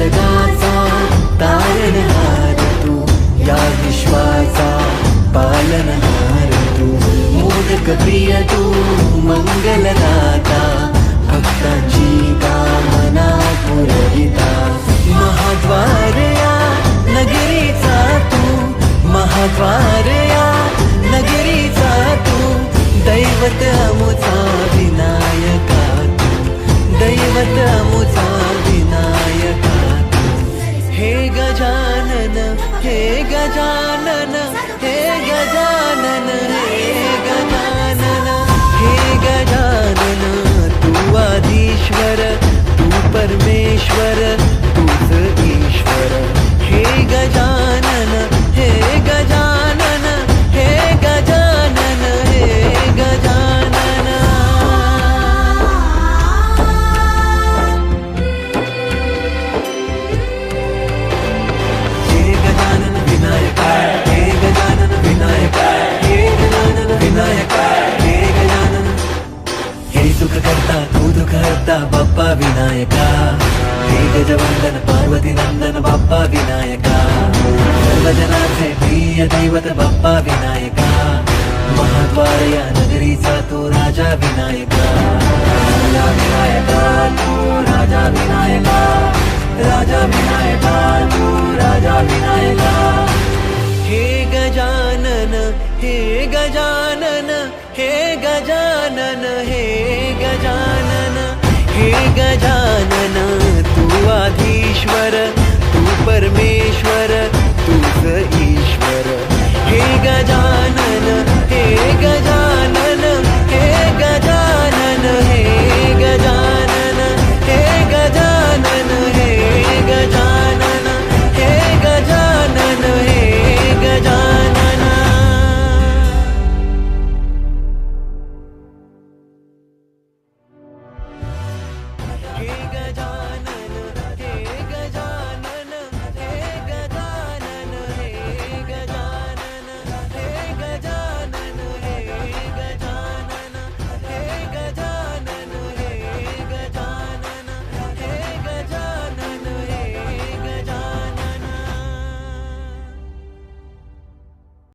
जगाचा तारणहार तू, या विश्वाचा पालनहार तू, मोदक प्रिय तू, मंगलदाता, भक्तांची कामना पुरविता, महाद्वार या नगरीचा तू, महाद्वार या नगरीचा तू, दैवत अमुचा विनायका तू, दैवत अमुचा विनायका तू. हे गजानन, हे गजानन, हे गजानन, हे गजानन, हे गजानन, तू आधीश्वर, तू परमेश्वर, तूच ईश्वर. हे गजानन, हे गजानन, हे गजानन, हे गजानन. हे गजानन विनायका, हे गजानन विनायका, हे गजानन विनायका, हे गजानन. हे सुख करता तू दुःख हरता बाप्पा विनायका, हे गजवंदन पार्वती नंदन बाप्पा विनायका, सर्वजनाचे प्रिय दैवत बाप्पा विनायका, महाद्वार या नगरीचा तू राजा विनायका, राजा विनायका तू राजा विनायका, राजा विनायका तू राजा विनायका. हे गजानन, हे गजानन, हे गजानन, हे गजानन, हे गजानन.